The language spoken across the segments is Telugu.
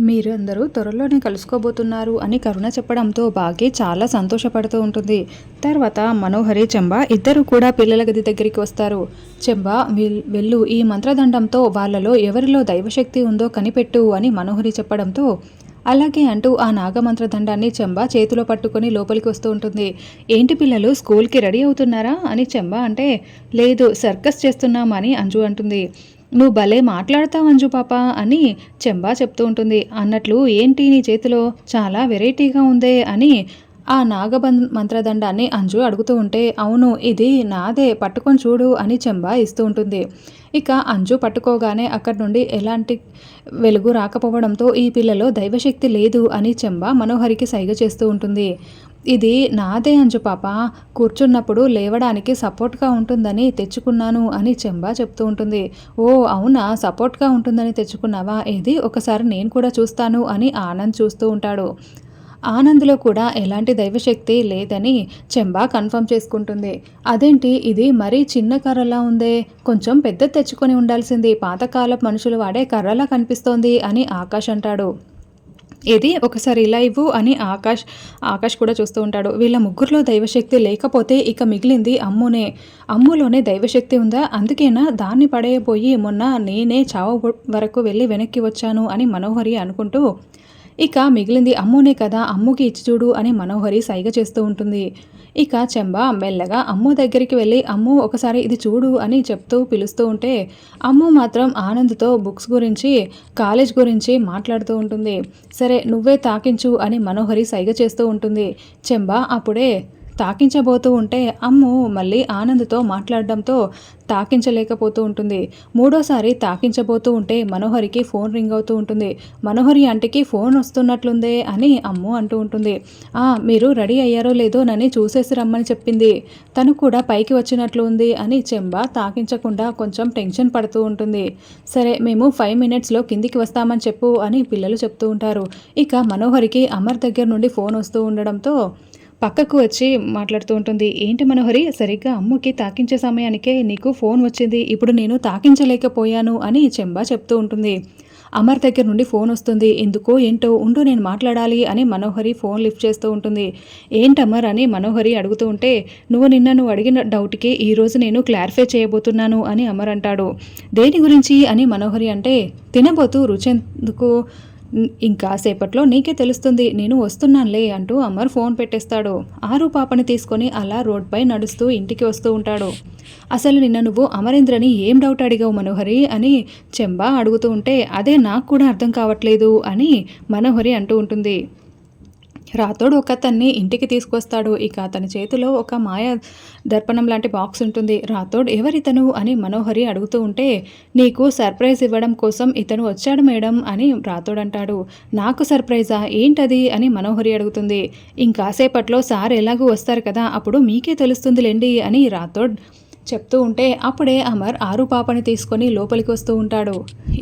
మీరందరూ త్వరలోనే కలుసుకోబోతున్నారు అని కరుణ చెప్పడంతో భాగ్య చాలా సంతోషపడుతూ ఉంటుంది. తర్వాత మనోహరి, చెంబ ఇద్దరు కూడా పిల్లల గది దగ్గరికి వస్తారు. చెంబ వెళ్ళు, ఈ మంత్రదండంతో వాళ్ళలో ఎవరిలో దైవశక్తి ఉందో కనిపెట్టు అని మనోహరి చెప్పడంతో అలాగే అంటూ ఆ నాగమంత్రదండాన్ని చెంబ చేతిలో పట్టుకొని లోపలికి వస్తూ ఉంటుంది. ఏంటి పిల్లలు, స్కూల్కి రెడీ అవుతున్నారా అని చెంబ అంటే, లేదు సర్కస్ చేస్తున్నామని అంజు అంటుంది. నువ్వు భలే మాట్లాడతావు అంజు పాప అని చెంబా చెప్తూ ఉంటుంది. అన్నట్లు ఏంటి నీ చేతిలో, చాలా వెరైటీగా ఉందే అని ఆ మంత్రదండాన్ని అంజు అడుగుతూ ఉంటే, అవును ఇది నాదే, పట్టుకొని చూడు అని చెంబా ఇస్తూ ఉంటుంది. ఇక అంజు పట్టుకోగానే అక్కడి నుండి ఎలాంటి వెలుగు రాకపోవడంతో ఈ పిల్లలో దైవశక్తి లేదు అని చెంబా మనోహరికి సైగ చేస్తూ ఉంటుంది. ఇది నాదే అంజు పాప, కూర్చున్నప్పుడు లేవడానికి సపోర్ట్గా ఉంటుందని తెచ్చుకున్నాను అని చెంబా చెప్తూ ఉంటుంది. ఓ అవునా, సపోర్ట్గా ఉంటుందని తెచ్చుకున్నావా, ఏది ఒకసారి నేను కూడా చూస్తాను అని ఆనంద్ చూస్తూ ఉంటాడు. ఆనంద్లో కూడా ఎలాంటి దైవశక్తి లేదని చెంబా కన్ఫర్మ్ చేసుకుంటుంది. అదేంటి ఇది మరీ చిన్న కర్రలా ఉందే, కొంచెం పెద్ద తెచ్చుకొని ఉండాల్సింది, పాతకాలపు మనుషులు వాడే కర్రలా కనిపిస్తోంది అని ఆకాష్ అంటాడు. ఏది ఒకసారి ఇలా ఇవ్వు అని ఆకాష్ కూడా చూస్తూ ఉంటాడు. వీళ్ళ ముగ్గురులో దైవశక్తి లేకపోతే ఇక మిగిలింది అమ్మునే. అమ్ములోనే దైవశక్తి ఉందా, అందుకేనా దాన్ని పడేయబోయి మొన్న నేనే చావు వరకు వెళ్ళి వెనక్కి వచ్చాను అని మనోహరి అనుకుంటూ, ఇక మిగిలింది అమ్మునే కదా, అమ్ముకి ఇచ్చి చూడు అని మనోహరి సైగ చేస్తూ ఉంటుంది. ఇక చెంబ మెల్లగా అమ్ము దగ్గరికి వెళ్ళి, అమ్ము ఒకసారి ఇది చూడు అని చెప్తూ పిలుస్తూ ఉంటే అమ్ము మాత్రం ఆనంద్తో బుక్స్ గురించి, కాలేజ్ గురించి మాట్లాడుతూ ఉంటుంది. సరే నువ్వే తాకించు అని మనోహరి సైగ చేస్తూ ఉంటుంది. చెంబ అప్పుడే తాకించబోతూ ఉంటే అమ్ము మళ్ళీ ఆనంద్తో మాట్లాడడంతో తాకించలేకపోతూ ఉంటుంది. మూడోసారి తాకించబోతూ ఉంటే మనోహరికి ఫోన్ రింగ్ అవుతూ ఉంటుంది. మనోహరి ఆంటీకి ఫోన్ వస్తున్నట్లుందే అని అమ్ము అంటూ ఉంటుంది. మీరు రెడీ అయ్యారో లేదో నన్ను చూసేసి రమ్మని చెప్పింది, తను కూడా పైకి వచ్చినట్లు ఉంది అని చెంబ తాకించకుండా కొంచెం టెన్షన్ పడుతూ ఉంటుంది. సరే మేము 5 minutesలో కిందికి వస్తామని చెప్పు అని పిల్లలు చెప్తూ ఉంటారు. ఇక మనోహరికి అమర్ దగ్గర నుండి ఫోన్ వస్తూ ఉండడంతో పక్కకు వచ్చి మాట్లాడుతూ ఉంటుంది. ఏంటి మనోహరి, సరిగ్గా అమ్ముకి తాకించే సమయానికే నీకు ఫోన్ వచ్చింది, ఇప్పుడు నేను తాకించలేకపోయాను అని చెంబా చెప్తూ ఉంటుంది. అమర్ దగ్గర నుండి ఫోన్ వస్తుంది. ఎందుకో ఏంటో, ఉండు నేను మాట్లాడాలి అని మనోహరి ఫోన్ లిఫ్ట్ చేస్తూ ఉంటుంది. ఏంటమర్ అని మనోహరి అడుగుతూ ఉంటే, నువ్వు అడిగిన డౌట్కి ఈరోజు నేను క్లారిఫై చేయబోతున్నాను అని అమర్ అంటాడు. దేని గురించి అని మనోహరి అంటే, తినబోతూ రుచెందుకు, ఇంకా సేపట్లో నీకే తెలుస్తుంది, నేను వస్తున్నానులే అంటూ అమర్ ఫోన్ పెట్టేస్తాడు. ఆరు పాపని తీసుకొని అలా రోడ్పై నడుస్తూ ఇంటికి వస్తూ ఉంటాడు. అసలు నిన్న నువ్వు అమరేంద్రని ఏం డౌట్ అడిగావు మనోహరి అని చెంబా అడుగుతూ ఉంటే, అదే నాకు కూడా అర్థం కావట్లేదు అని మనోహరి అంటూ ఉంటుంది. రాతోడు ఒకతన్ని ఇంటికి తీసుకొస్తాడు. ఇక అతని చేతిలో ఒక మాయ దర్పణం లాంటి బాక్స్ ఉంటుంది. రాతోడ్ ఎవరితను అని మనోహరి అడుగుతూ ఉంటే, నీకు సర్ప్రైజ్ ఇవ్వడం కోసం ఇతను వచ్చాడు మేడం అని రాతోడ్ అంటాడు. నాకు సర్ప్రైజా, ఏంటది అని మనోహరి అడుగుతుంది. ఇంకాసేపట్లో సార్ ఎలాగూ వస్తారు కదా, అప్పుడు మీకే తెలుస్తుందిలేండి అని రాతోడ్ చెప్తూ ఉంటే అప్పుడే అమర్ ఆరు పాపని తీసుకొని లోపలికి వస్తూ ఉంటాడు.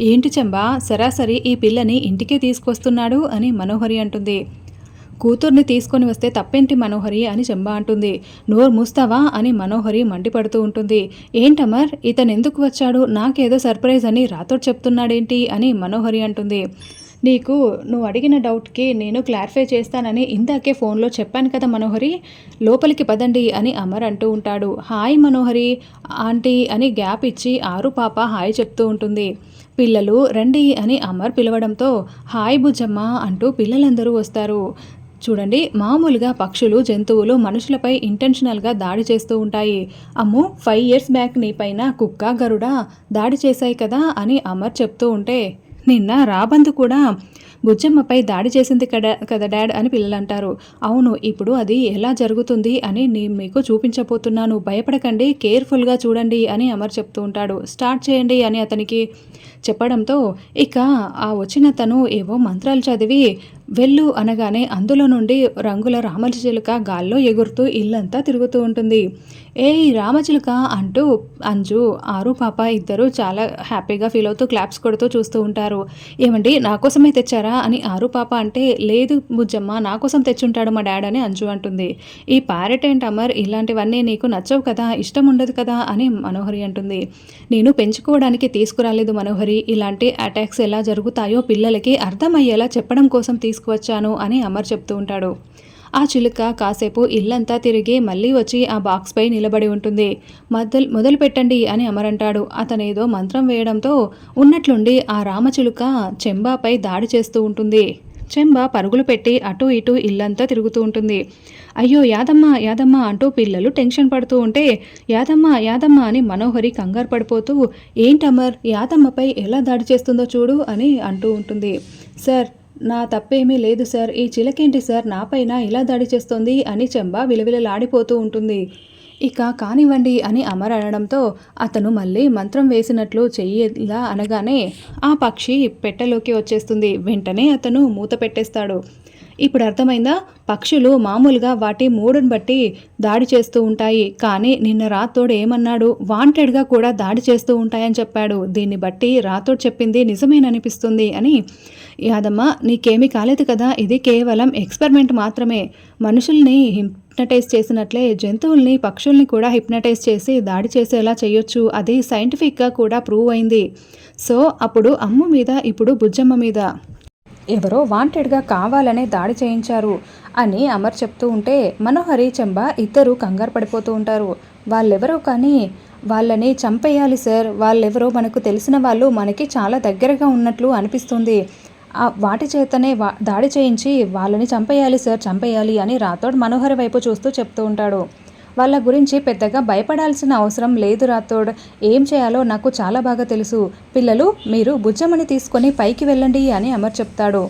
ఏంటి చెంబా, సరాసరి ఈ పిల్లని ఇంటికే తీసుకొస్తున్నాడు అని మనోహరి అంటుంది. కూతుర్ని తీసుకొని వస్తే తప్పేంటి మనోహరి అని చెంబా అంటుంది. నోరు మూస్తావా అని మనోహరి మండిపడుతూ ఉంటుంది. ఏంటమర్, ఇతను ఎందుకు వచ్చాడు, నాకేదో సర్ప్రైజ్ అని రాతోడు చెప్తున్నాడేంటి అని మనోహరి అంటుంది. నువ్వు అడిగిన డౌట్కి నేను క్లారిఫై చేస్తానని ఇందాకే ఫోన్లో చెప్పాను కదా మనోహరి, లోపలికి పదండి అని అమర్ అంటూ ఉంటాడు. హాయ్ మనోహరి ఆంటీ అని గ్యాప్ ఇచ్చి ఆరు పాప హాయ్ చెప్తూ ఉంటుంది. పిల్లలు రండి అని అమర్ పిలవడంతో హాయ్ బుజ్జమ్మ అంటూ పిల్లలందరూ వస్తారు. చూడండి, మామూలుగా పక్షులు, జంతువులు మనుషులపై ఇంటెన్షనల్గా దాడి చేస్తూ ఉంటాయి. అమ్ము 5 years బ్యాక్ నీ పైన కుక్క, గరుడ దాడి చేశాయి కదా అని అమర్ చెప్తూ ఉంటే, నిన్న రాబందు కూడా బుజ్జమ్మపై దాడి చేసింది కదా డాడ్ అని పిల్లలు అంటారు. అవును, ఇప్పుడు అది ఎలా జరుగుతుంది అని నేను మీకు చూపించబోతున్నాను, భయపడకండి, కేర్ఫుల్గా చూడండి అని అమర్ చెప్తూ ఉంటాడు. స్టార్ట్ చేయండి అని అతనికి చెప్పడంతో ఇక ఆ వచ్చిన తను ఏవో మంత్రాలు చదివి వెళ్ళు అనగానే అందులో నుండి రంగుల రామచిలుక గాల్లో ఎగురుతూ ఇల్లంతా తిరుగుతూ ఉంటుంది. ఏయ్ రామచిలుక అంటూ అంజు, ఆరు పాప ఇద్దరు చాలా హ్యాపీగా ఫీల్ అవుతూ క్లాప్స్ కొడుతూ చూస్తూ ఉంటారు. ఏమండి నా కోసమే తెచ్చారా అని ఆరు పాప అంటే, లేదు బుజ్జమ్మ నా కోసం తెచ్చుంటాడు మా డాడ్ అని అంజు అంటుంది. ఈ ప్యారెట్ అండ్ అమర్ ఇలాంటివన్నీ నీకు నచ్చవు కదా, ఇష్టం ఉండదు కదా అని మనోహరి అంటుంది. నేను పెంచుకోవడానికి తీసుకురాలేదు మనోహరి, ఇలాంటి అటాక్స్ ఎలా జరుగుతాయో పిల్లలకి అర్థమయ్యేలా చెప్పడం కోసం తీసుకువచ్చాను అని అమర్ చెప్తూ ఉంటాడు. ఆ చిలుక కాసేపు ఇల్లంతా తిరిగి మళ్ళీ వచ్చి ఆ బాక్స్పై నిలబడి ఉంటుంది. మొదలు పెట్టండి అని అమర్ అంటాడు. అతనేదో మంత్రం వేయడంతో ఉన్నట్లుండి ఆ రామచిలుక చెంబాపై దాడి చేస్తూ ఉంటుంది. చెంబ పరుగులు పెట్టి అటూ ఇటూ ఇల్లంతా తిరుగుతూ ఉంటుంది. అయ్యో యాదమ్మ యాదమ్మ అంటూ పిల్లలు టెన్షన్ పడుతూ ఉంటే, యాదమ్మ యాదమ్మ అని మనోహరి కంగారు పడిపోతూ, ఏంటమర్ యాదమ్మపై ఎలా దాడి చేస్తుందో చూడు అని అంటూ ఉంటుంది. సార్ నా తప్పేమీ లేదు సార్, ఈ చిలకేంటి సార్ నాపైన ఇలా దాడి చేస్తోంది అని చెంబ విలవిలలాడిపోతూ ఉంటుంది. ఇక కానివ్వండి అని అమర్ అనడంతో అతను మళ్ళీ మంత్రం వేసినట్లు చెయ్యేలా అనగానే ఆ పక్షి పెట్టెలోకి వచ్చేస్తుంది. వెంటనే అతను మూత పెట్టేస్తాడు. ఇప్పుడు అర్థమైందా, పక్షులు మామూలుగా వాటి మూడుని బట్టి దాడి చేస్తూ ఉంటాయి, కానీ నిన్న రాథోడ్ ఏమన్నాడు, వాంటెడ్గా కూడా దాడి చేస్తూ ఉంటాయని చెప్పాడు. దీన్ని బట్టి రాథోడ్ చెప్పింది నిజమేననిపిస్తుంది అని. యాదమ్మ నీకేమీ కాలేదు కదా, ఇది కేవలం ఎక్స్పెరిమెంట్ మాత్రమే. మనుషుల్ని హిప్నటైజ్ చేసినట్లే జంతువుల్ని పక్షుల్ని కూడా హిప్నటైజ్ చేసి దాడి చేసేలా చేయొచ్చు, అది సైంటిఫిక్గా కూడా ప్రూవ్ అయింది. సో అప్పుడు అమ్ము మీద, ఇప్పుడు బుజ్జమ్మ మీద ఎవరో వాంటెడ్గా కావాలనే దాడి చేయించారు అని అమర్ చెప్తూ ఉంటే మనోహరి చెంబ ఇద్దరు కంగారు పడిపోతూ ఉంటారు. వాళ్ళెవరో కానీ వాళ్ళని చంపేయాలి సార్, వాళ్ళెవరో మనకు తెలిసిన వాళ్ళు, మనకి చాలా దగ్గరగా ఉన్నట్లు అనిపిస్తుంది. వాటి చేతనే దాడి చేయించి వాళ్ళని చంపేయాలి సార్, చంపేయాలి అని రాథోడ్ మనోహరి వైపు చూస్తూ చెప్తూ ఉంటాడు. వాళ్ళ గురించి పెద్దగా భయపడాల్సిన అవసరం లేదు రాథోడ్, ఏం చేయాలో నాకు చాలా బాగా తెలుసు. పిల్లలు మీరు బుజ్జమ్మని తీసుకొని పైకి వెళ్ళండి అని అమర్ చెప్తాడు.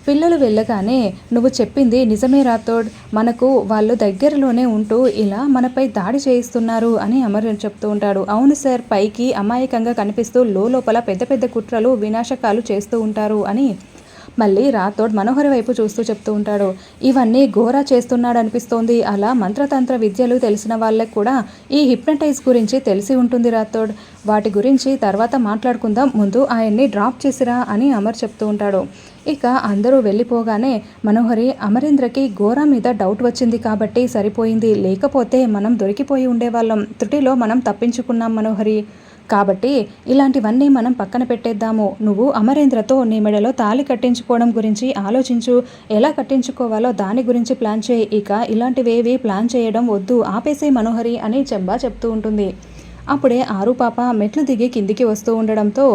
పిల్లలు వెళ్ళగానే నువ్వు చెప్పింది నిజమే రాథోడ్, మనకు వాళ్ళు దగ్గరలోనే ఉంటూ ఇలా మనపై దాడి చేయిస్తున్నారు అని అమర్ చెప్తూ ఉంటాడు. అవును సార్, పైకి అమాయకంగా కనిపిస్తూ లోపల పెద్ద పెద్ద కుట్రలు వినాశకాలు చేస్తూ ఉంటారు అని మళ్ళీ రాథోడ్ మనోహరి వైపు చూస్తూ చెప్తూ ఉంటాడు. ఇవన్నీ ఘోరా చేస్తున్నాడు అనిపిస్తోంది. అలా మంత్రతంత్ర విద్యలు తెలిసిన వాళ్ళకి కూడా ఈ హిప్నటైజ్ గురించి తెలిసి ఉంటుంది రాథోడ్, వాటి గురించి తర్వాత మాట్లాడుకుందాం, ముందు ఆయన్ని డ్రాప్ చేసిరా అని అమర్ చెప్తూ ఉంటాడు. ఇక అందరూ వెళ్ళిపోగానే మనోహరి, అమరేంద్రకి ఘోరా మీద డౌట్ వచ్చింది కాబట్టి సరిపోయింది, లేకపోతే మనం దొరికిపోయి ఉండేవాళ్ళం, త్రుటిలో మనం తప్పించుకున్నాం మనోహరి, కాబట్టి ఇలాంటివన్నీ మనం పక్కన పెట్టేద్దాము. నువ్వు అమరేంద్రతో నీ మెడలో తాళి కట్టించుకోవడం గురించి ఆలోచించు, ఎలా కట్టించుకోవాలో దాని గురించి ప్లాన్ చేయి, ఇక ఇలాంటివేవి ప్లాన్ చేయడం వద్దు, ఆపేసే మనోహరి అని చెంబా చెప్తూ ఉంటుంది. అప్పుడే ఆరు పాప మెట్లు దిగి కిందికి వస్తూ ఉండడంతో,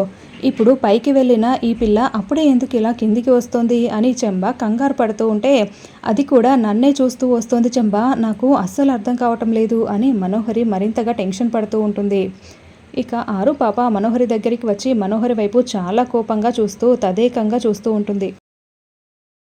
ఇప్పుడు పైకి వెళ్ళిన ఈ పిల్ల అప్పుడే ఎందుకు ఇలా కిందికి వస్తుంది అని చెంబా కంగారు పడుతూ ఉంటే, అది కూడా నన్నే చూస్తూ వస్తోంది చెంబా, నాకు అస్సలు అర్థం కావటం లేదు అని మనోహరి మరింతగా టెన్షన్ పడుతూ ఉంటుంది. ఇక ఆరు పాప మనోహరి దగ్గరికి వచ్చి మనోహరి వైపు చాలా కోపంగా చూస్తూ తదేకంగా చూస్తూ ఉంటుంది.